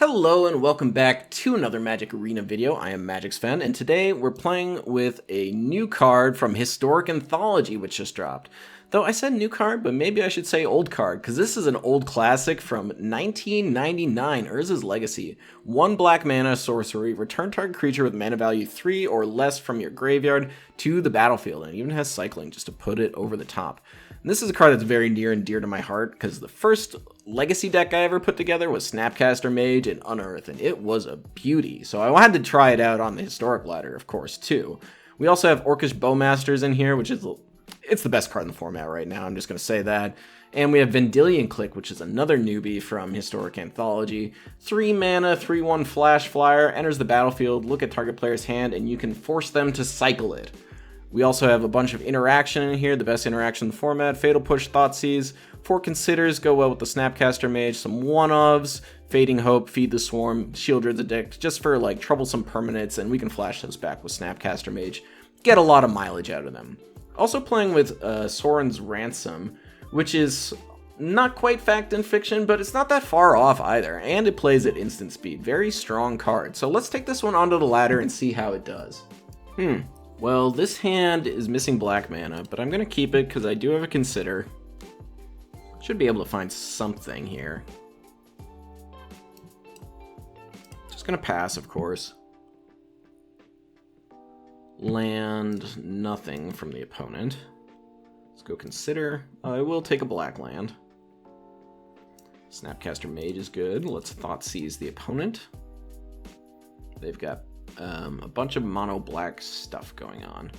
Hello and welcome back to another Magic Arena video. I am MagicSven, and today we're playing with a new card from Historic Anthology, which just dropped. Though I said new card, but maybe I should say old card, because this is an old classic from 1999, Urza's Legacy. 1 black mana sorcery, return target creature with mana value 3 or less from your graveyard to the battlefield, and it even has cycling just to put it over the top. And this is a card that's very near and dear to my heart, because the first Legacy deck I ever put together was Snapcaster Mage and Unearth, and it was a beauty. So I wanted to try it out on the Historic ladder, of course, too. We also have Orcish Bowmasters in here, which is it's the best card in the format right now, I'm just going to say that. And we have Vendilion Clique, which is another newbie from Historic Anthology. 3 mana, 3/1 flash flyer, enters the battlefield, look at target player's hand, and you can force them to cycle it. We also have a bunch of interaction in here, the best interaction in the format. Fatal Push, Thoughtseize, 4 Considers go well with the Snapcaster Mage, some one-ofs, Fading Hope, Feed the Swarm, Shield the Deck, just for like troublesome permanents, and we can flash those back with Snapcaster Mage. Get a lot of mileage out of them. Also playing with Sauron's Ransom, which is not quite fact and fiction, but it's not that far off either, and it plays at instant speed. Very strong card. So let's take this one onto the ladder and see how it does. Well, this hand is missing black mana, but I'm going to keep it because I do have a Consider. Should be able to find something here. Just going to pass, of course. Land nothing from the opponent. Let's go Consider. I will take a black land. Snapcaster Mage is good. Let's Thoughtseize the opponent. They've got a bunch of mono black stuff going on.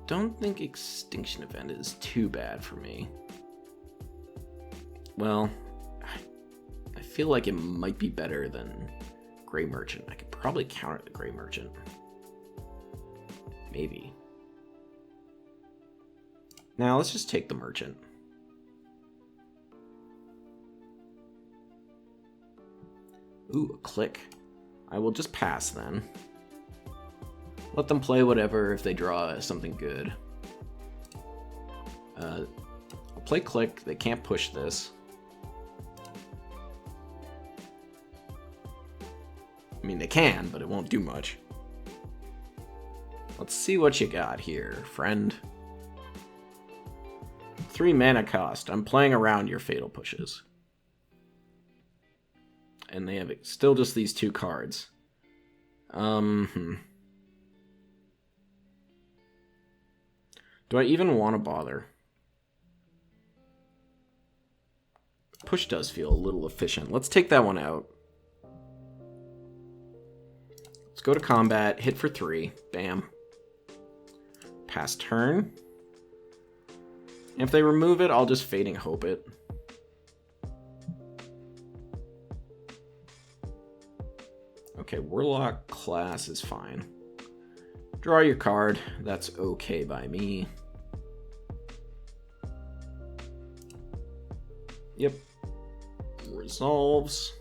Don't think Extinction Event is too bad for me. Well, I feel like it might be better than Grey Merchant. I could probably counter the Grey Merchant. Maybe. Now let's just take the Merchant. Ooh, a Clique. I will just pass then. Let them play whatever if they draw something good. I'll play Clique. They can't push this. I mean, they can, but it won't do much. Let's see what you got here, friend. 3 mana cost. I'm playing around your Fatal Pushes. And they have still just these 2 cards. Do I even want to bother? Push does feel a little efficient. Let's take that one out. Let's go to combat, hit for 3. Bam. Pass turn. And if they remove it, I'll just Fading Hope it. Okay, Warlock class is fine. Draw your card. That's okay by me. Yep. Resolves.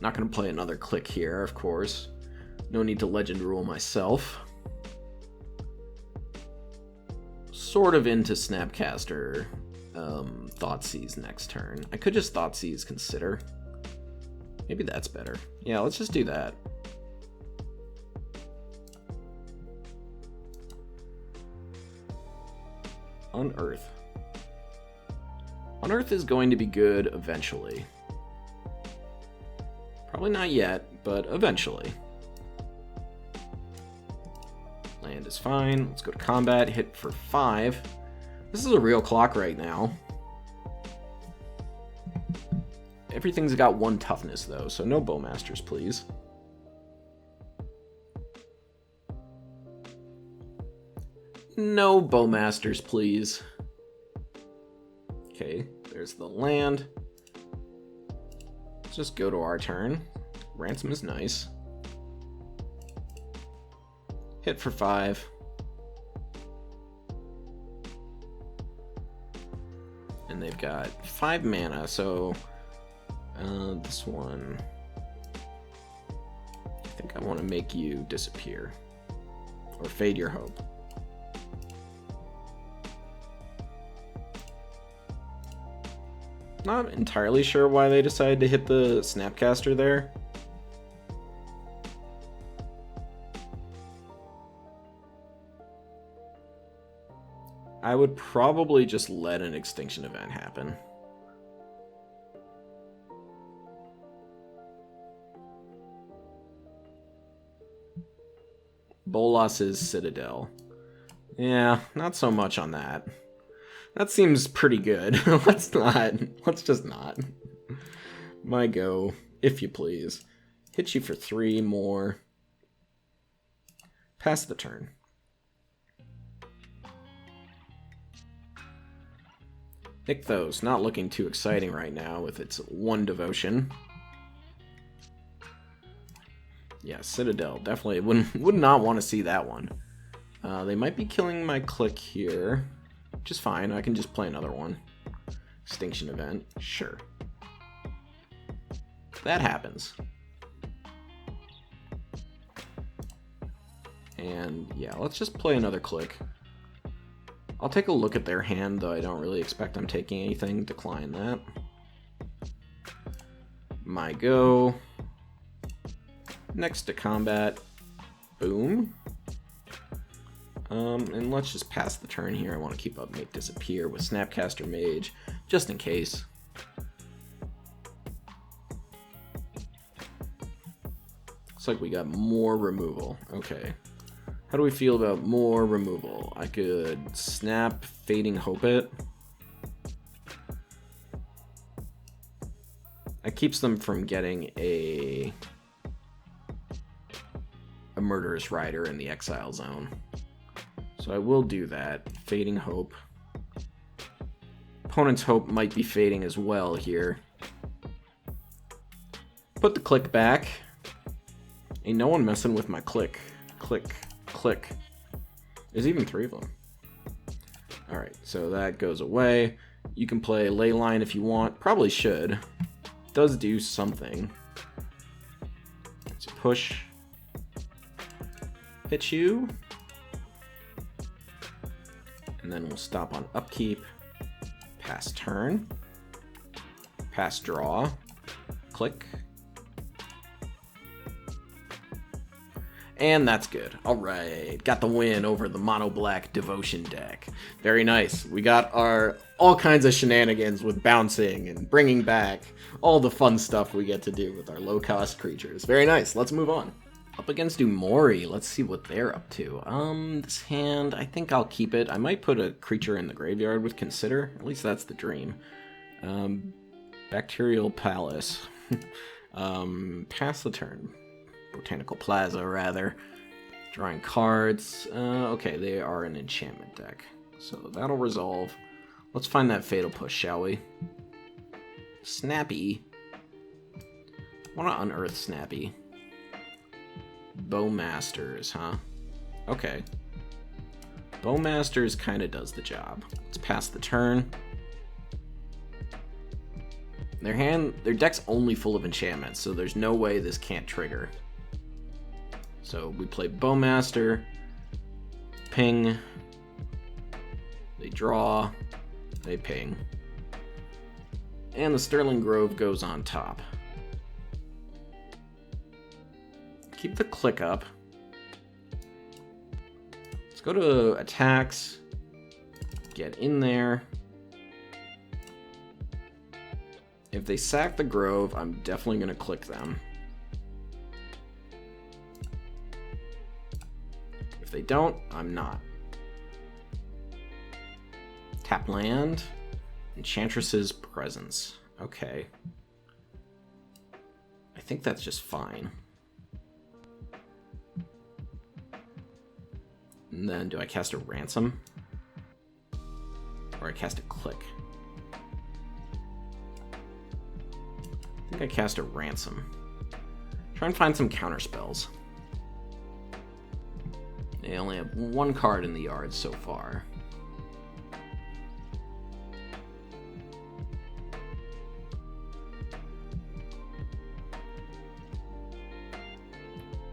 Not going to play another Clique here, of course. No need to Legend Rule myself. Sort of into Snapcaster Thoughtseize next turn. I could just Thoughtseize Consider. Maybe that's better. Yeah, let's just do that. Unearth. Unearth is going to be good eventually. Probably not yet, but eventually. Land is fine. Let's go to combat, hit for 5. This is a real clock right now. Everything's got 1 toughness though, so no Bowmasters, please. No Bowmasters, please. Okay, there's the land. Let's just go to our turn. Ransom is nice. Hit for 5. And they've got 5 mana, so this one, I think I want to make you disappear or Fade your Hope. Not entirely sure why they decided to hit the Snapcaster there. I would probably just let an extinction event happen. Bolas's Citadel. Yeah, not so much on that. That seems pretty good. Let's not. Let's just not. My go, if you please. Hit you for 3 more. Pass the turn. Nykthos, not looking too exciting right now with its 1 devotion. Yeah, Citadel, definitely would not want to see that one. They might be killing my Clique here, which is fine. I can just play another one. Extinction event, sure. That happens. And yeah, let's just play another Clique. I'll take a look at their hand, though I don't really expect I'm taking anything. Decline that. My go. Next to combat. Boom. And let's just pass the turn here. I want to keep up Make Disappear with Snapcaster Mage, just in case. Looks like we got more removal. Okay. How do we feel about more removal? I could snap Fading Hope it. That keeps them from getting a Murderous Rider in the exile zone. So I will do that. Fading Hope. Opponent's Hope might be fading as well here. Put the Clique back. Ain't no one messing with my Clique. Clique. Clique. There's even 3 of them. Alright, so that goes away. You can play Leyline if you want. Probably should. Does do something. So push. Hit you. And then we'll stop on upkeep. Pass turn. Pass draw. Click. And that's good. Alright, got the win over the mono black devotion deck. Very nice. We got our all kinds of shenanigans with bouncing and bringing back all the fun stuff we get to do with our low cost creatures. Very nice. Let's move on. Up against Umori. Let's see what they're up to. This hand, I think I'll keep it. I might put a creature in the graveyard with Consider. At least that's the dream. Bacterial Palace. Pass the turn. Botanical Plaza, rather. Drawing cards. Okay, they are an enchantment deck. So that'll resolve. Let's find that Fatal Push, shall we? Snappy. I want to unearth Snappy. Bowmasters, huh? Okay. Bowmasters kind of does the job. Let's pass the turn. Their deck's only full of enchantments, so there's no way this can't trigger. So we play Bowmaster, ping, they draw, they ping. And the Sterling Grove goes on top. Keep the Clique up. Let's go to attacks, get in there. If they sack the Grove, I'm definitely going to click them. If they don't, I'm not. Tap land. Enchantress's Presence. Okay. I think that's just fine. And then do I cast a Ransom? Or I cast a Clique? I think I cast a Ransom. Try and find some counter spells. They only have 1 card in the yard so far.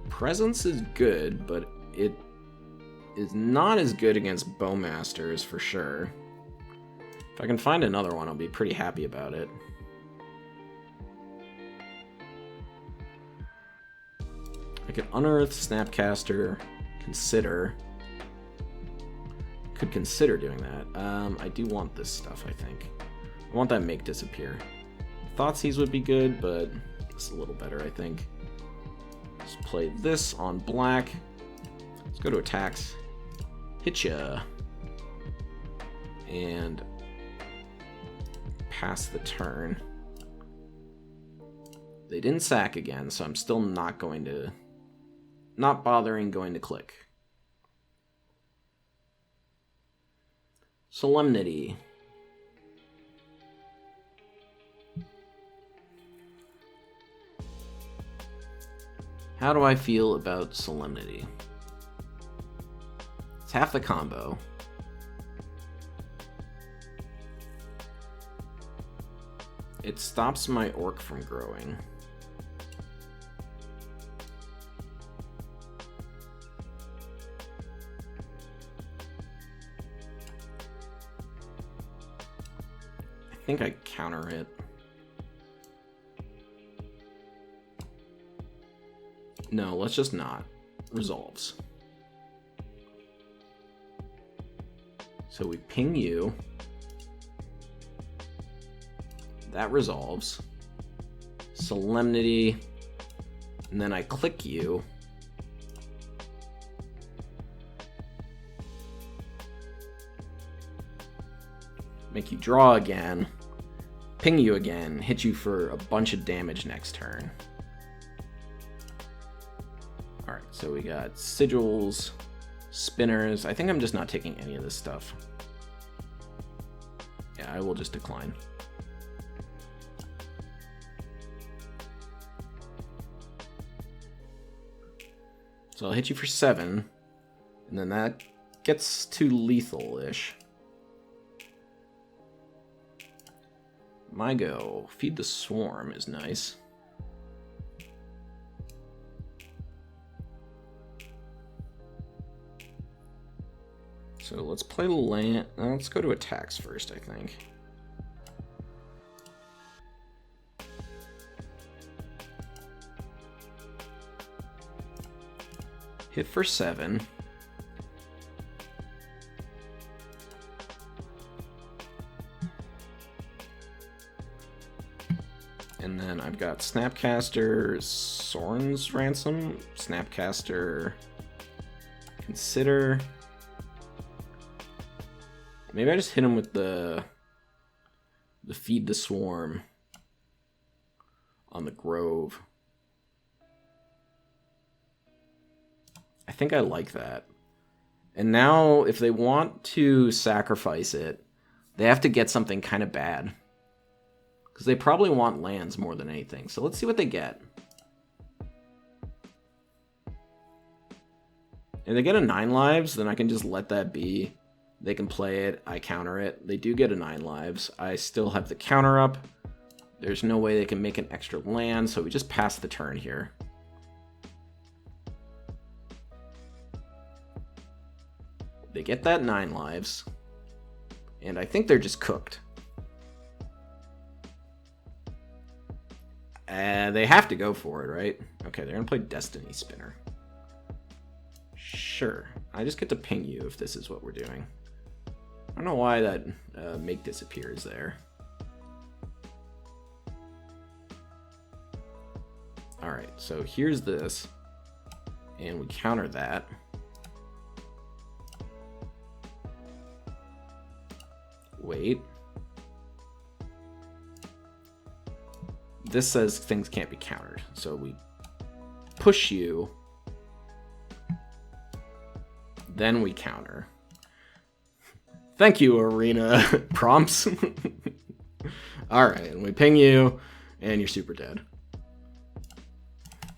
Presence is good, but it is not as good against Bowmasters for sure. If I can find another one, I'll be pretty happy about it. I could Unearth, Snapcaster, consider. Could consider doing that. I do want this stuff, I think. I want that Make Disappear. Thoughtseize would be good, but it's a little better, I think. Let's play this on black. Let's go to attacks. Hit ya. And pass the turn. They didn't sack again, so I'm still not bothering going to Clique. Solemnity. How do I feel about Solemnity? It's half the combo. It stops my orc from growing. I think I counter it. No, let's just not. Resolves. So we ping you. That resolves. Solemnity. And then I click you. Make you draw again. Ping you again. Hit you for a bunch of damage next turn. Alright, so we got sigils, spinners. I think I'm just not taking any of this stuff. Yeah, I will just decline. So I'll hit you for 7, and then that gets to lethal-ish. My go. Feed the Swarm is nice. So let's play land. Let's go to attacks first, I think. Hit for 7. And then I've got Snapcaster, Sauron's Ransom, Snapcaster, Consider. Maybe I just hit him with the Feed the Swarm on the Grove. I think I like that. And now, if they want to sacrifice it, they have to get something kind of bad. Because they probably want lands more than anything. So let's see what they get. If they get a 9 lives, then I can just let that be. They can play it, I counter it. They do get a 9 lives. I still have the counter up. There's no way they can make an extra land, so we just pass the turn here. They get that 9 lives. And I think they're just cooked. They have to go for it, right? Okay, they're going to play Destiny Spinner. Sure. I just get to ping you if this is what we're doing. I don't know why that Make Disappear is there. Alright, so here's this. And we counter that. Wait. This says things can't be countered. So we push you. Then we counter. Thank you, Arena prompts. Alright, and we ping you, and you're super dead.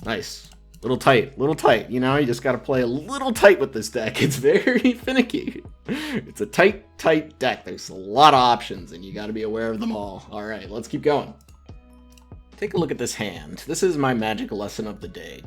Nice. Little tight, you know? You just gotta play a little tight with this deck. It's very finicky. It's a tight deck. There's a lot of options, and you gotta be aware of them all. Alright, let's keep going. Take a look at this hand. This is my magic lesson of the day.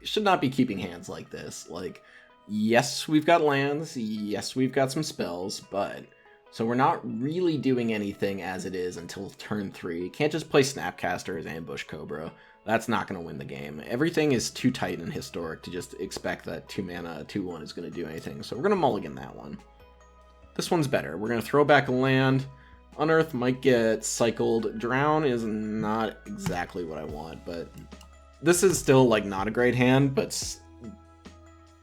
Should not be keeping hands like this. Like, yes, we've got lands. Yes, we've got some spells, but So we're not really doing anything as it is until turn 3. You can't just play Snapcaster as Ambush Cobra. That's not going to win the game. Everything is too tight and historic to just expect that 2 mana 2/1 is going to do anything. So we're going to mulligan that one. This one's better. We're going to throw back a land. Unearth might get cycled. Drown is not exactly what I want, but this is still like not a great hand, but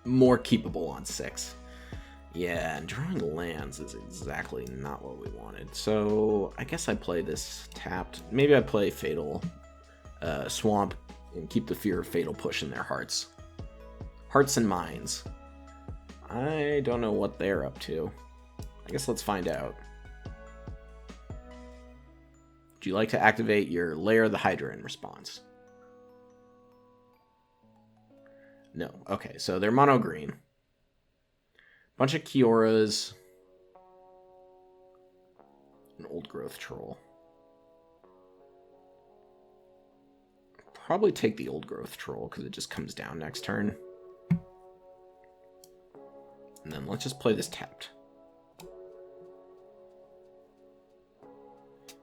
more keepable on 6. Yeah, and drawing lands is exactly not what we wanted. So I guess I play this tapped. Maybe I play Fatal Swamp and keep the fear of Fatal Push in their hearts. Hearts and minds. I don't know what they're up to. I guess let's find out. Would you like to activate your Lair of the Hydra in response? No. Okay, so they're mono green. Bunch of Kioras. An Old Growth Troll. Probably take the Old Growth Troll because it just comes down next turn. And then let's just play this tapped.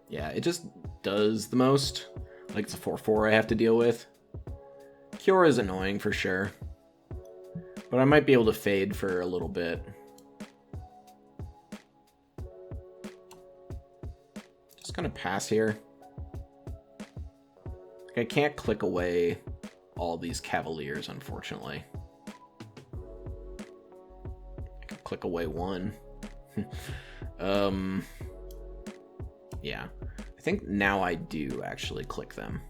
Yeah, it just does the most. Like it's a 4/4 I have to deal with. Kiora is annoying for sure. But I might be able to fade for a little bit. Just gonna pass here. I can't click away all these Cavaliers, unfortunately. I can click away one. Yeah. I think now I do actually click them.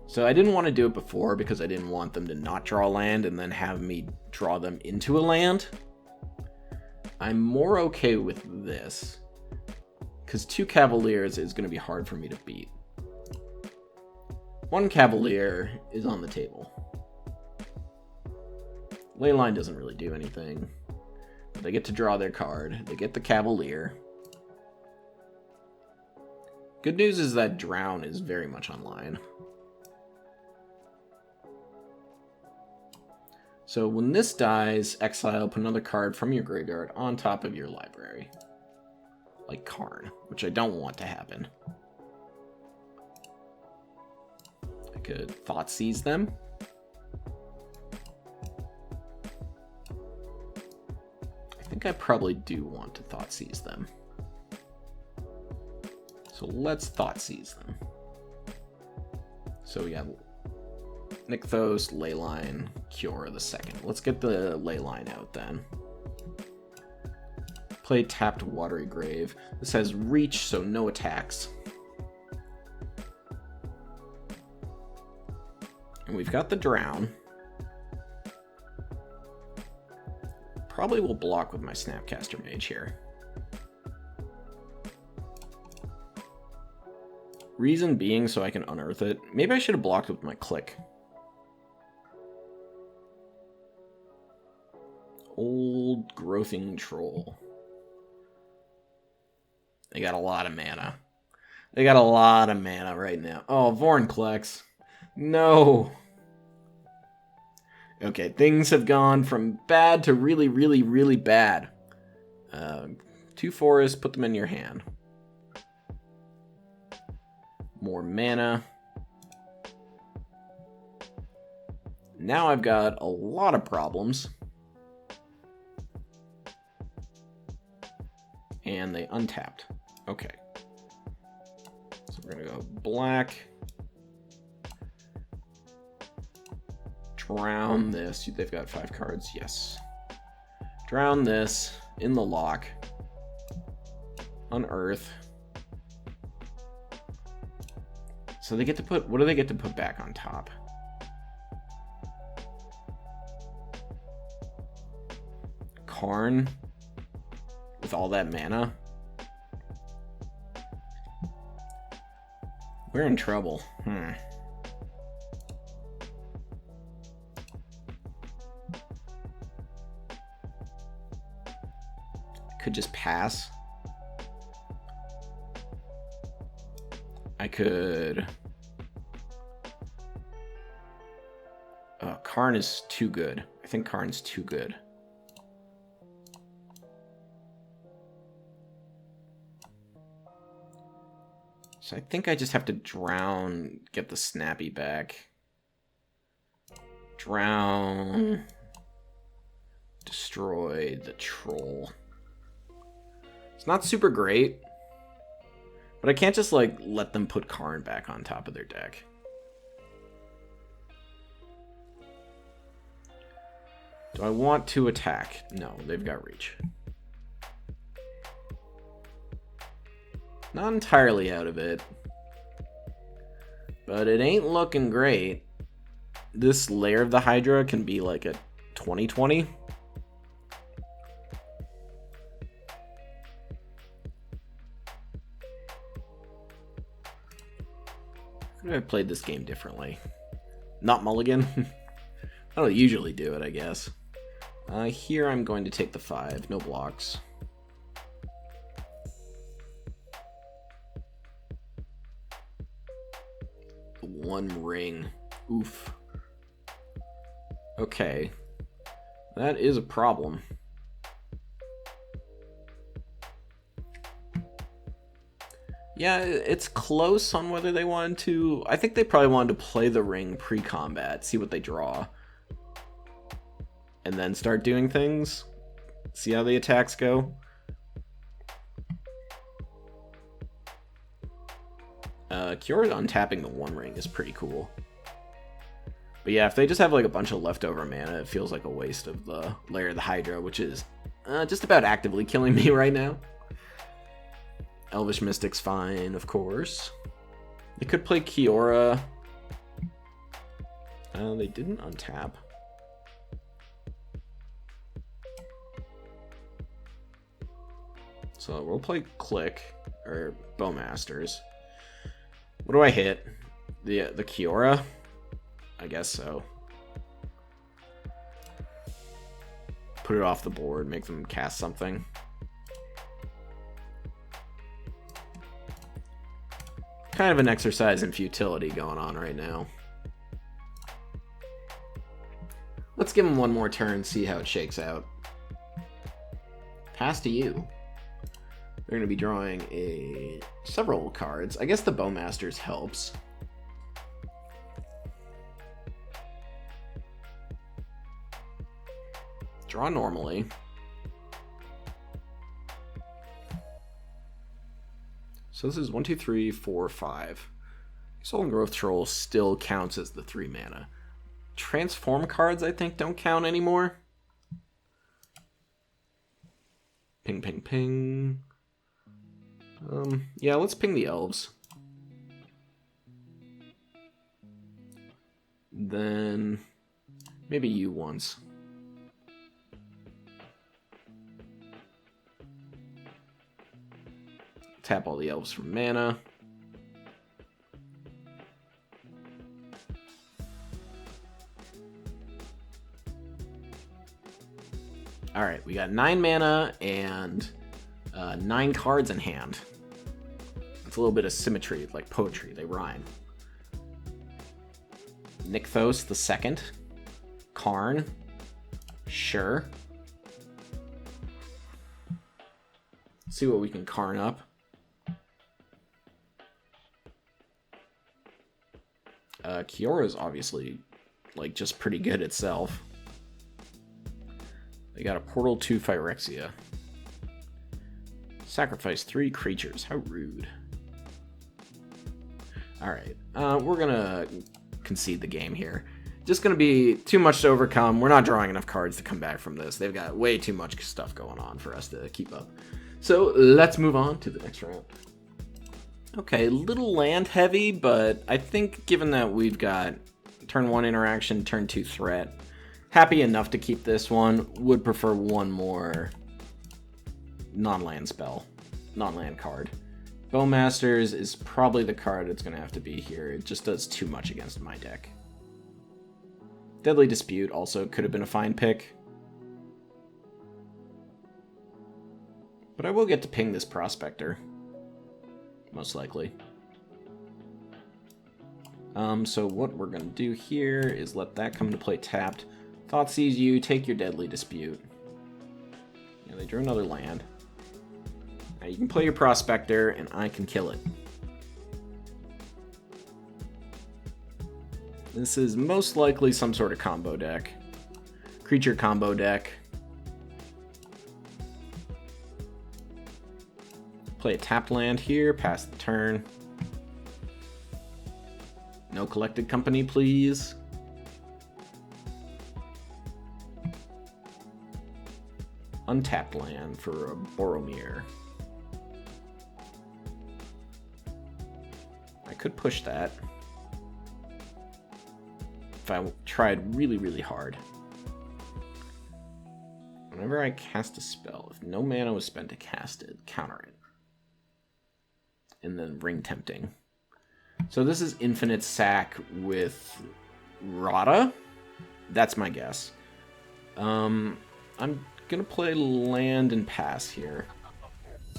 So I didn't want to do it before because I didn't want them to not draw land and then have me draw them into a land. I'm more okay with this because 2 Cavaliers is going to be hard for me to beat. 1 Cavalier is on the table. Leyline doesn't really do anything. They get to draw their card. They get the Cavalier. Good news is that Drown is very much online. So when this dies, exile, put another card from your graveyard on top of your library. Like Karn, which I don't want to happen. I could Thoughtseize them. I think I probably do want to Thoughtseize them. So let's Thoughtseize them. So we have Nykthos, Leyline, Kiora the second. Let's get the Leyline out then. Play tapped Watery Grave. This has reach, so no attacks. And we've got the Drown. Probably will block with my Snapcaster Mage here. Reason being so I can unearth it. Maybe I should have blocked with my Clique. Old Growthing Troll. They got a lot of mana. They got a lot of mana right now. Oh, Vorinclex. No. Okay, things have gone from bad to really, really, really bad. 2 forests, put them in your hand. More mana. Now I've got a lot of problems. And they untapped. Okay. So we're going to go black. Drown this. They've got 5 cards. Yes. Drown this in the lock. Unearth. So they get to put... What do they get to put back on top? Karn. With all that mana. We're in trouble. I could just pass. I could Karn is too good. I think Karn's too good. So I think I just have to drown, get the snappy back. Drown. Destroy the troll. It's not super great, but I can't just, like, let them put Karn back on top of their deck. Do I want to attack? No, they've got reach. Not entirely out of it, but it ain't looking great. This Lair of the Hydra can be like a 20/20. Could have played this game differently. Not mulligan. I don't usually do it, I guess. Here I'm going to take the 5, no blocks. One ring. Oof. Okay. That is a problem. Yeah, it's close on whether they wanted to... I think they probably wanted to play the ring pre-combat, see what they draw. And then start doing things. See how the attacks go. Kiora untapping the One Ring is pretty cool. But yeah, if they just have like a bunch of leftover mana, it feels like a waste of the Lair of the Hydra, which is just about actively killing me right now. Elvish Mystic's fine, of course. They could play Kiora. They didn't untap. So we'll play Clique, or Bowmasters. What do I hit? The Kiora? I guess so. Put it off the board, make them cast something. Kind of an exercise in futility going on right now. Let's give them one more turn, see how it shakes out. Pass to you. They're going to be drawing several cards. I guess the Bowmasters helps. Draw normally. So this is 1, 2, 3, 4, 5. Soul and Growth Troll still counts as the 3 mana. Transform cards, I think, don't count anymore. Ping, ping, ping. Yeah, let's ping the elves. Then maybe you once. Tap all the elves for mana. Alright, we got 9 mana and 9 cards in hand. It's a little bit of symmetry, like poetry, they rhyme. Nykthos the Second. Karn. Sure. See what we can Karn up. Kiora's obviously, like, just pretty good itself. They got a Portal 2 Phyrexia. Sacrifice 3 creatures. How rude. Alright, we're gonna concede the game here. Just gonna be too much to overcome. We're not drawing enough cards to come back from this. They've got way too much stuff going on for us to keep up. So let's move on to the next round. Okay, little land heavy, but I think given that we've got turn 1 interaction, turn 2 threat, happy enough to keep this one. Would prefer one more non-land spell, non-land card. Bowmasters is probably the card that's going to have to be here. It just does too much against my deck. Deadly Dispute also could have been a fine pick. But I will get to ping this Prospector. Most likely. So what we're going to do here is let that come into play tapped. Thought sees you, take your Deadly Dispute. Yeah, they drew another land. Now you can play your Prospector, and I can kill it. This is most likely some sort of combo deck. Creature combo deck. Play a tapped land here, pass the turn. No Collected Company, please. Untapped land for a Boromir. I could push that if I tried really, really hard. Whenever I cast a spell, if no mana was spent to cast it, counter it. And then Ring Tempting. So this is infinite sack with Rada? That's my guess. I'm gonna play land and pass here.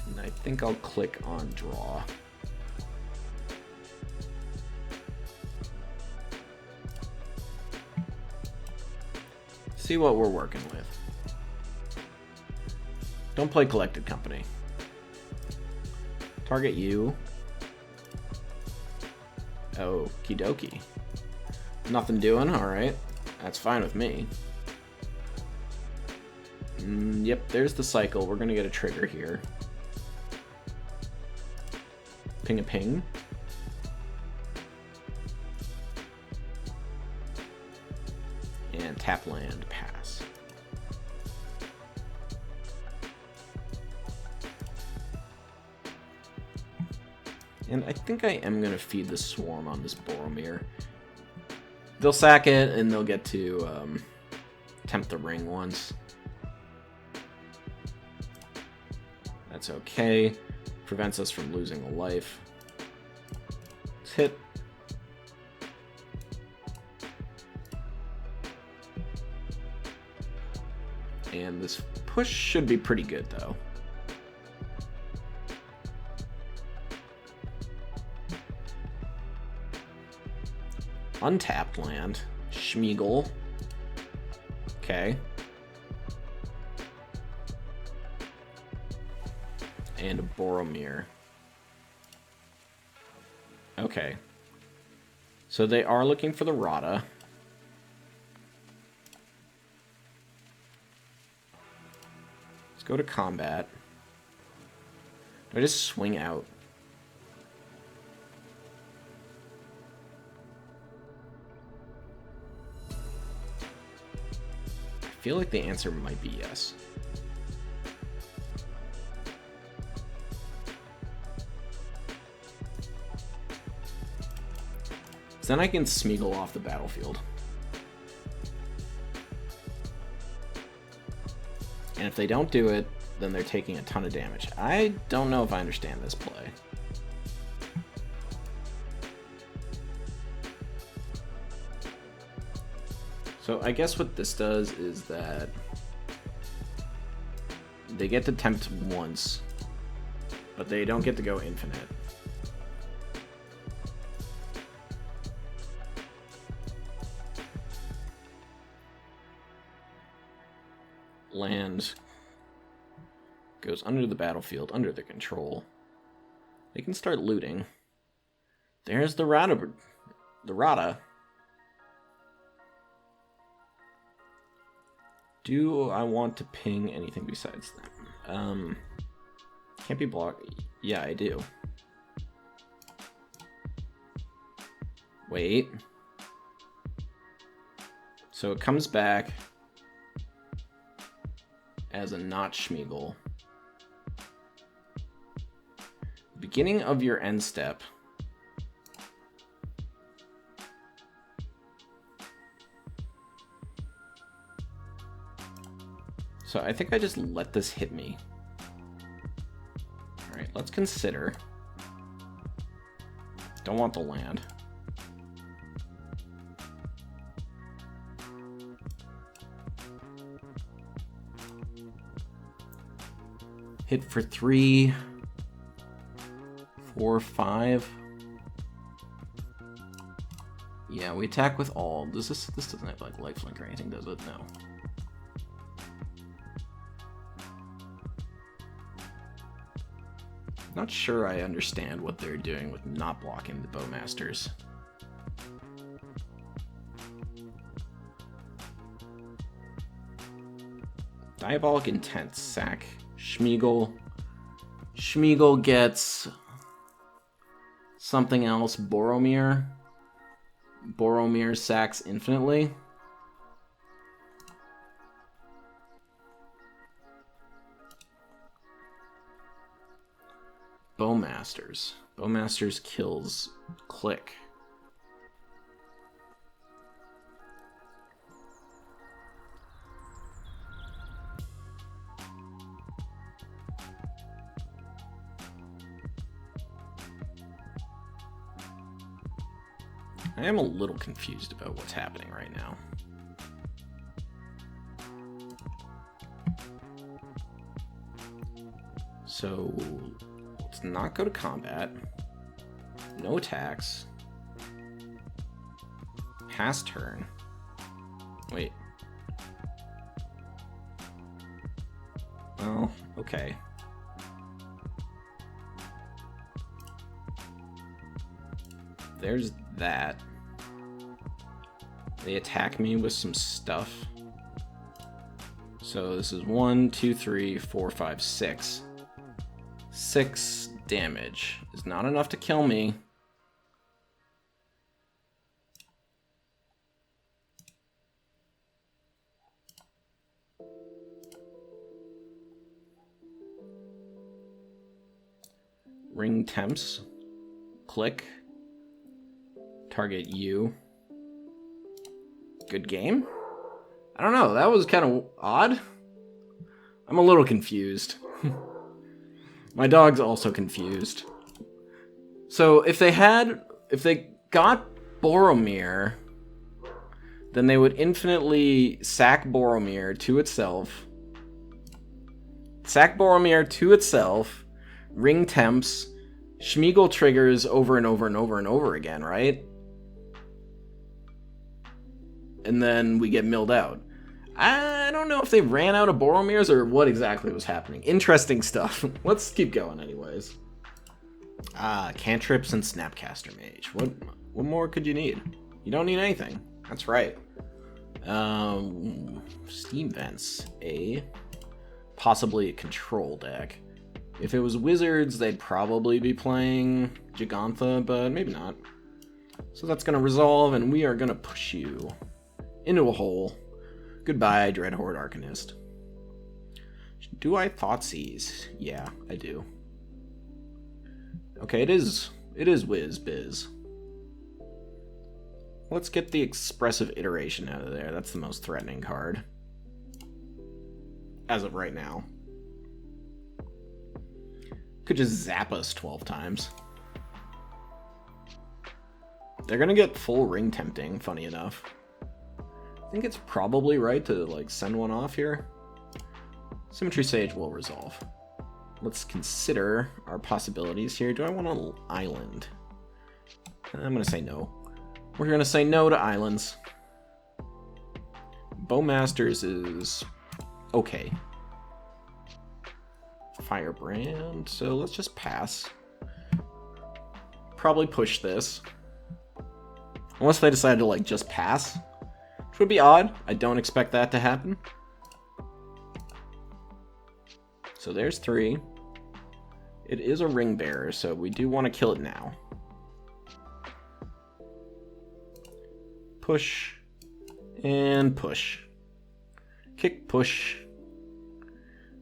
And I think I'll click on draw. See what we're working with. Don't play Collected Company. Target you. Okie dokie. Nothing doing, alright. That's fine with me. Yep, there's the cycle. We're gonna get a trigger here. Ping a ping. And tap land, pass. And I think I am going to feed the Swarm on this Boromir. They'll sack it, and they'll get to tempt the ring once. That's okay. Prevents us from losing a life. Let's hit. And this push should be pretty good, though. Untapped land. Schmeagle. Okay. And a Boromir. Okay. So they are looking for the Rada. Let's go to combat. Do I just swing out? I feel like the answer might be yes. So then I can Smeagol off the battlefield. And if they don't do it, then they're taking a ton of damage. I don't know if I understand this play. So I guess what this does is that they get to tempt once, but they don't get to go infinite. Land goes under the battlefield, under their control. They can start looting. There's the Rada. The Rada. Do I want to ping anything besides them? Can't be blocked. Yeah, I do. Wait. So it comes back as a not Schmeagle. Beginning of your end step. So I think I just let this hit me. Alright, let's consider. Don't want the land. Hit for 3, 4, 5. Yeah, we attack with all. This doesn't have like lifelink or anything, does it? No. Not sure I understand what they're doing with not blocking the Bowmasters. Diabolic Intent, sack Schmeagol. Schmeagol gets something else, Boromir. Boromir sacks infinitely. Bowmasters. Bowmasters kills Clique. I am a little confused about what's happening right now. So let's not go to combat. No attacks. Pass turn. Wait. Oh, okay. There's that. They attack me with some stuff. So this is 1, 2, 3, 4, 5, 6. 6 damage is not enough to kill me. Ring temps. Click. Target you. Good game? I don't know, that was kind of odd. I'm a little confused. My dog's also confused. So if they got Boromir, then they would infinitely sack Boromir to itself. Sack Boromir to itself, ring temps, Schmeagol triggers over and over and over and over again, right? And then we get milled out. I don't know if they ran out of Boromirs or what exactly was happening. Interesting stuff. Let's keep going anyways. Cantrips and Snapcaster Mage. What more could you need? You don't need anything. That's right. Steam Vents. Possibly a control deck. If it was Wizards, they'd probably be playing Gigantha, but maybe not. So that's going to resolve, and we are going to push you into a hole. Goodbye, Dreadhorde Arcanist. Do I Thoughtseize? Yeah, I do. Okay, it is Whiz Biz. Let's get the Expressive Iteration out of there. That's the most threatening card. As of right now. Could just zap us 12 times. They're gonna get full ring tempting, funny enough. I think it's probably right to like send one off here. Symmetry Sage will resolve. Let's consider our possibilities here. Do I want an island? I'm gonna say no. We're gonna say no to islands. Bowmasters is okay. Firebrand, so let's just pass. Probably push this. Unless they decide to like just pass. Which would be odd. I don't expect that to happen. So there's 3. It is a ring bearer, so we do want to kill it now. Push. And push. Kick, push.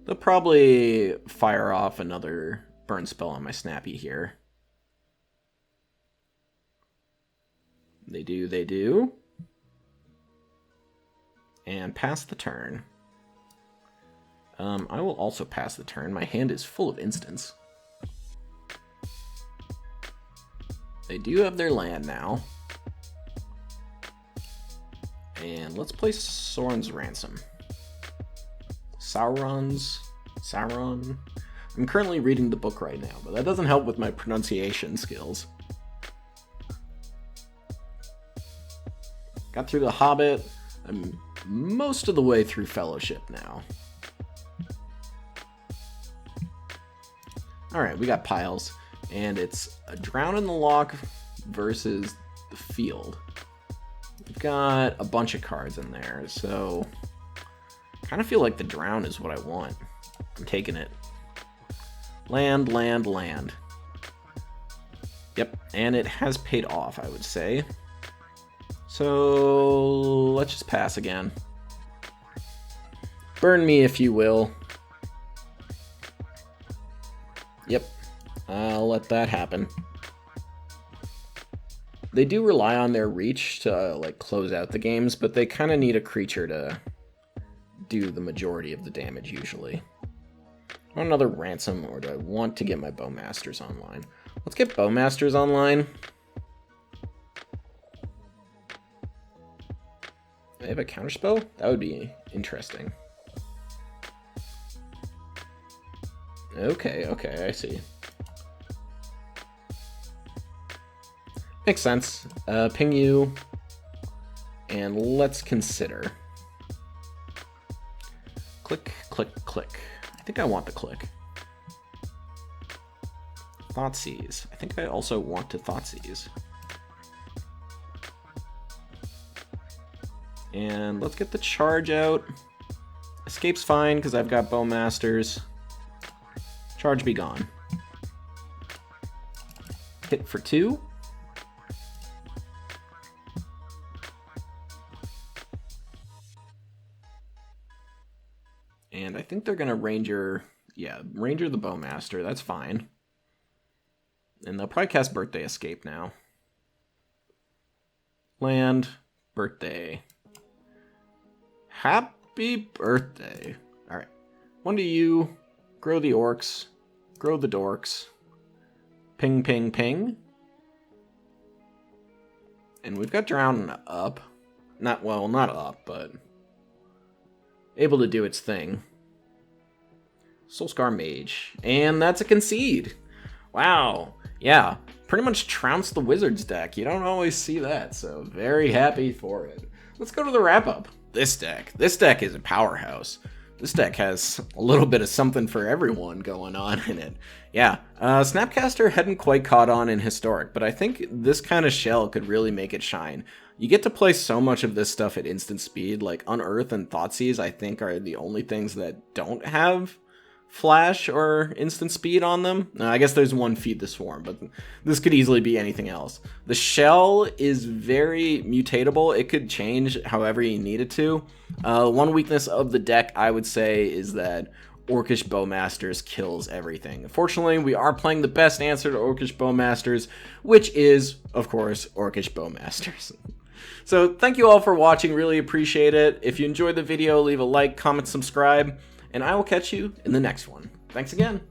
They'll probably fire off another burn spell on my Snappy here. They do. And pass the turn. I will also pass the turn. My hand is full of instants. They do have their land now. And let's play Sauron's Ransom. Sauron. I'm currently reading the book right now, but that doesn't help with my pronunciation skills. Got through the Hobbit. I'm most of the way through Fellowship now. Alright, we got piles. And it's a Drown in the Loch versus the Field. We've got a bunch of cards in there, so kind of feel like the Drown is what I want. I'm taking it. Land, land, land. Yep, and it has paid off, I would say. So let's just pass again. Burn me if you will. Yep, I'll let that happen. They do rely on their reach to like close out the games, but they kind of need a creature to do the majority of the damage usually. I want another Ransom, or do I want to get my Bowmasters online? Let's get Bowmasters online. Do I have a counterspell? That would be interesting. Okay, okay, I see. Makes sense. Ping you, and let's consider. Click, click, click. I think I want the click. Thoughtseize. I think I also want to Thoughtseize. And let's get the charge out. Escape's fine because I've got Bowmasters. Charge be gone. Hit for 2. And I think they're going to Ranger... Yeah, Ranger the Bowmaster. That's fine. And they'll probably cast Birthday Escape now. Land. Birthday. Happy birthday. Alright. One to you. Grow the orcs. Grow the dorks. Ping, ping, ping. And we've got Drown up. Not, well, not up, but able to do its thing. Soulscar Mage. And that's a concede. Wow. Yeah. Pretty much trounced the Wizards deck. You don't always see that, so very happy for it. Let's go to the wrap-up. This deck is a powerhouse. This deck has a little bit of something for everyone going on in it. Yeah, Snapcaster hadn't quite caught on in Historic, but I think this kind of shell could really make it shine. You get to play so much of this stuff at instant speed, like Unearth and Thoughtseize I think are the only things that don't have flash or instant speed on them. I guess there's one Feed the Swarm, but this could easily be anything else. The shell is very mutatable. It could change however you need it to. One weakness of the deck, I would say, is that Orcish Bowmasters kills everything. Fortunately, we are playing the best answer to Orcish Bowmasters, which is, of course, Orcish Bowmasters. So thank you all for watching. Really appreciate it. If you enjoyed the video, leave a like, comment, subscribe, and I will catch you in the next one. Thanks again.